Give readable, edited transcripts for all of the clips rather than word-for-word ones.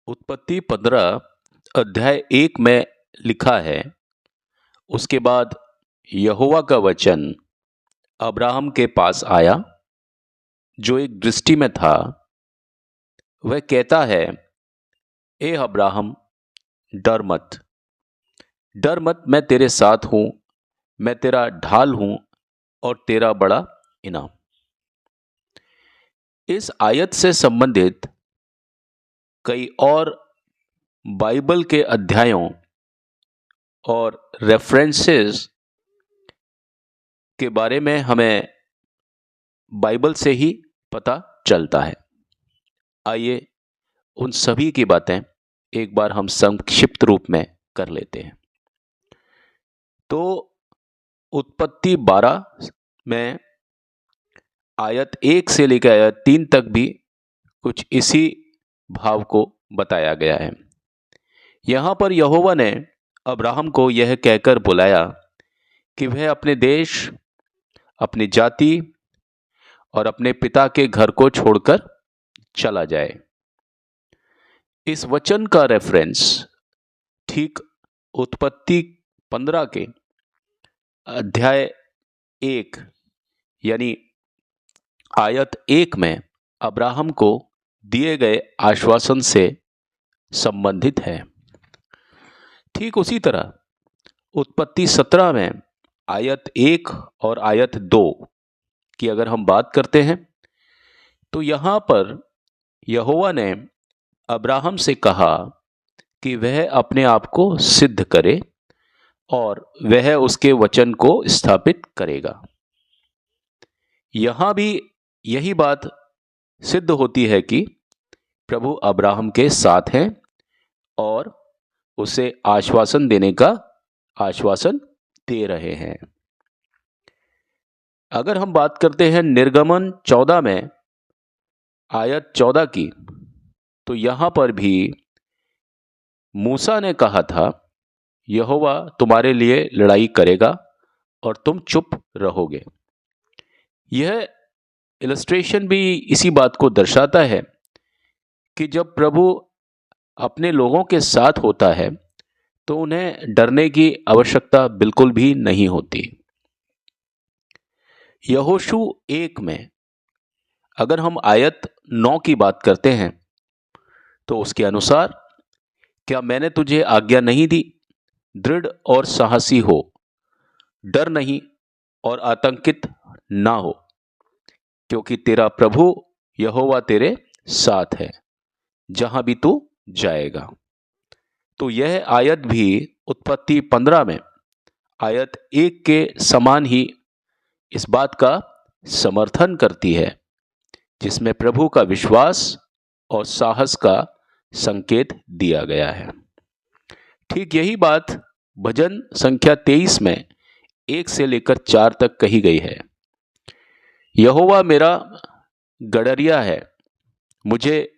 उत्पत्ति 15 अध्याय 1 में लिखा है। उसके बाद यहोवा का वचन अब्राहम के पास आया, जो एक दृष्टि में था। वह कहता है, ए अब्राहम, डर मत, डर मत, मैं तेरे साथ हूं, मैं तेरा ढाल हूं और तेरा बड़ा इनाम। इस आयत से संबंधित कई और बाइबल के अध्यायों और रेफरेंसेस के बारे में हमें बाइबल से ही पता चलता है। आइए उन सभी की बातें एक बार हम संक्षिप्त रूप में कर लेते हैं। तो उत्पत्ति 12 में आयत 1 से लेकर आयत 3 तक भी कुछ इसी भाव को बताया गया है। यहां पर यहोवा ने अब्राहम को यह कहकर बुलाया कि वह अपने देश, अपनी जाति और अपने पिता के घर को छोड़कर चला जाए। इस वचन का रेफरेंस ठीक उत्पत्ति 15 के अध्याय 1 यानी आयत 1 में अब्राहम को दिए गए आश्वासन से संबंधित है। ठीक उसी तरह उत्पत्ति 17 में आयत 1 और आयत 2 की अगर हम बात करते हैं तो यहां पर यहोवा ने अब्राहम से कहा कि वह अपने आप को सिद्ध करे और वह उसके वचन को स्थापित करेगा। यहां भी यही बात सिद्ध होती है कि प्रभु अब्राहम के साथ हैं और उसे आश्वासन देने का आश्वासन दे रहे हैं। अगर हम बात करते हैं निर्गमन 14 में आयत 14 की, तो यहां पर भी मूसा ने कहा था, यहोवा तुम्हारे लिए लड़ाई करेगा और तुम चुप रहोगे। यह इलस्ट्रेशन भी इसी बात को दर्शाता है कि जब प्रभु अपने लोगों के साथ होता है तो उन्हें डरने की आवश्यकता बिल्कुल भी नहीं होती। यहोशू 1 में अगर हम आयत 9 की बात करते हैं तो उसके अनुसार, क्या मैंने तुझे आज्ञा नहीं दी, दृढ़ और साहसी हो, डर नहीं और आतंकित ना हो, क्योंकि तेरा प्रभु यहोवा तेरे साथ है जहां भी तू जाएगा। तो यह आयत भी उत्पत्ति 15 में आयत 1 के समान ही इस बात का समर्थन करती है, जिसमें प्रभु का विश्वास और साहस का संकेत दिया गया है। ठीक यही बात भजन संख्या 23 में 1 से लेकर 4 तक कही गई है। यहोवा मेरा गड़रिया है, मुझे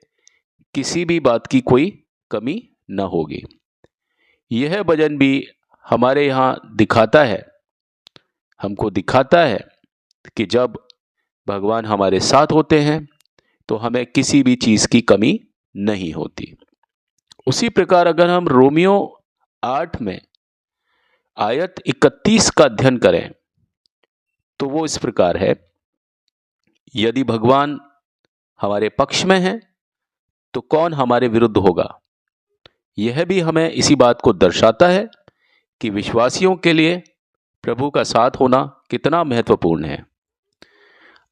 किसी भी बात की कोई कमी न होगी। यह भजन भी हमारे यहाँ हमको दिखाता है कि जब भगवान हमारे साथ होते हैं तो हमें किसी भी चीज की कमी नहीं होती। उसी प्रकार अगर हम रोमियो 8 में आयत 31 का अध्ययन करें तो वो इस प्रकार है, यदि भगवान हमारे पक्ष में है तो कौन हमारे विरुद्ध होगा। यह भी हमें इसी बात को दर्शाता है कि विश्वासियों के लिए प्रभु का साथ होना कितना महत्वपूर्ण है।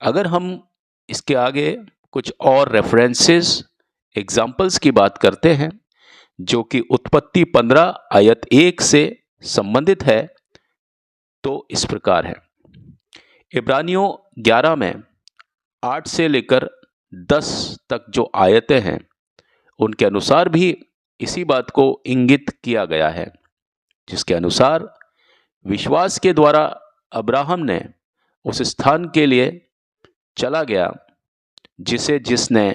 अगर हम इसके आगे कुछ और रेफरेंसेस, एग्जाम्पल्स की बात करते हैं जो कि उत्पत्ति 15 आयत 1 से संबंधित है, तो इस प्रकार है। इब्रानियों 11 में 8 से लेकर 10 तक जो आयतें हैं उनके अनुसार भी इसी बात को इंगित किया गया है, जिसके अनुसार विश्वास के द्वारा अब्राहम ने उस स्थान के लिए चला गया जिसने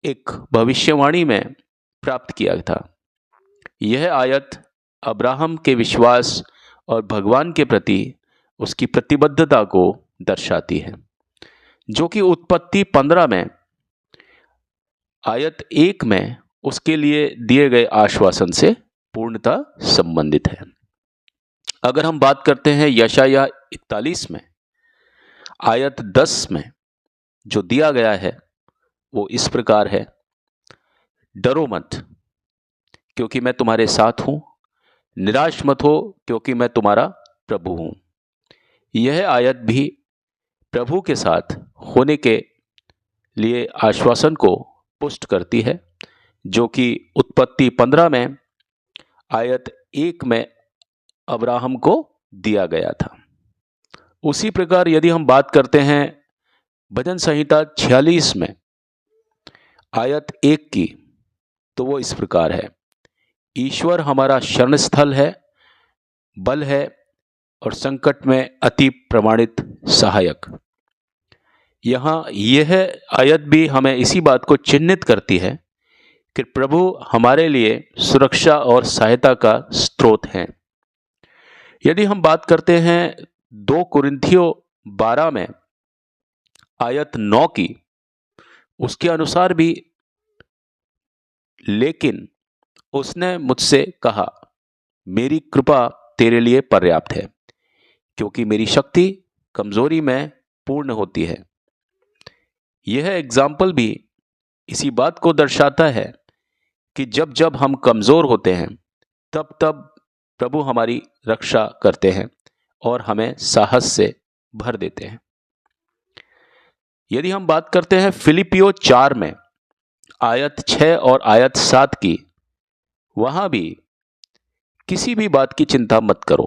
एक भविष्यवाणी में प्राप्त किया था। यह आयत अब्राहम के विश्वास और भगवान के प्रति उसकी प्रतिबद्धता को दर्शाती है, जो कि उत्पत्ति 15 में आयत 1 में उसके लिए दिए गए आश्वासन से पूर्णतः संबंधित है। अगर हम बात करते हैं यशायाह 41 में आयत 10 में जो दिया गया है वो इस प्रकार है, डरो मत क्योंकि मैं तुम्हारे साथ हूं, निराश मत हो क्योंकि मैं तुम्हारा प्रभु हूं। यह आयत भी प्रभु के साथ होने के लिए आश्वासन को पुष्ट करती है, जो कि उत्पत्ति 15 में आयत 1 में अब्राहम को दिया गया था। उसी प्रकार यदि हम बात करते हैं भजन संहिता 46 में आयत 1 की, तो वो इस प्रकार है, ईश्वर हमारा शरण स्थल है, बल है और संकट में अति प्रमाणित सहायक। यहाँ यह आयत भी हमें इसी बात को चिन्हित करती है कि प्रभु हमारे लिए सुरक्षा और सहायता का स्रोत हैं। यदि हम बात करते हैं 2 कुरिन्थियों 12 में आयत 9 की, उसके अनुसार भी, लेकिन उसने मुझसे कहा, मेरी कृपा तेरे लिए पर्याप्त है क्योंकि मेरी शक्ति कमजोरी में पूर्ण होती है। यह एग्जाम्पल भी इसी बात को दर्शाता है कि जब जब हम कमजोर होते हैं तब तब प्रभु हमारी रक्षा करते हैं और हमें साहस से भर देते हैं। यदि हम बात करते हैं फिलिपियो 4 में आयत 6 और आयत 7 की, वहां भी किसी भी बात की चिंता मत करो,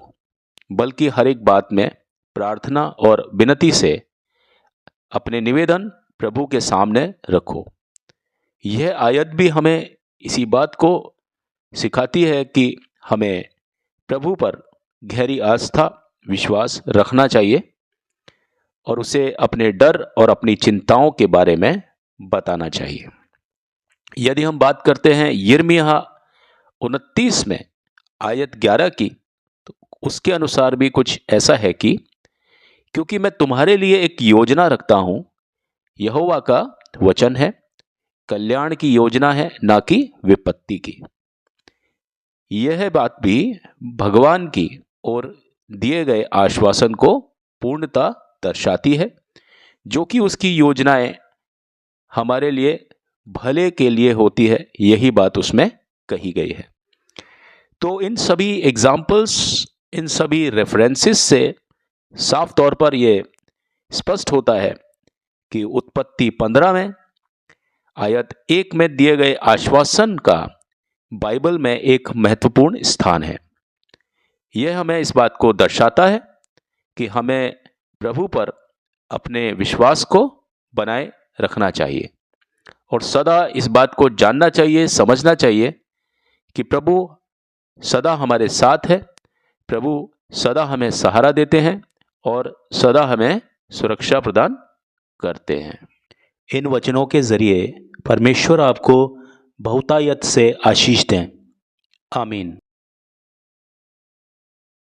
बल्कि हर एक बात में प्रार्थना और विनती से अपने निवेदन प्रभु के सामने रखो। यह आयत भी हमें इसी बात को सिखाती है कि हमें प्रभु पर गहरी आस्था विश्वास रखना चाहिए और उसे अपने डर और अपनी चिंताओं के बारे में बताना चाहिए। यदि हम बात करते हैं यिर्मयाह 29 में आयत 11 की, तो उसके अनुसार भी कुछ ऐसा है कि क्योंकि मैं तुम्हारे लिए एक योजना रखता हूं, यहोवा का वचन है, कल्याण की योजना है, ना कि विपत्ति की। यह बात भी भगवान की ओर दिए गए आश्वासन को पूर्णता दर्शाती है, जो कि उसकी योजनाएं हमारे लिए भले के लिए होती है, यही बात उसमें कही गई है। तो इन सभी एग्जाम्पल्स, इन सभी रेफरेंसेस से साफ तौर पर यह स्पष्ट होता है कि उत्पत्ति 15 में आयत 1 में दिए गए आश्वासन का बाइबल में एक महत्वपूर्ण स्थान है। यह हमें इस बात को दर्शाता है कि हमें प्रभु पर अपने विश्वास को बनाए रखना चाहिए और सदा इस बात को जानना चाहिए, समझना चाहिए कि प्रभु सदा हमारे साथ है, प्रभु सदा हमें सहारा देते हैं और सदा हमें सुरक्षा प्रदान करते हैं। इन वचनों के जरिए परमेश्वर आपको बहुतायत से आशीष दें। आमीन।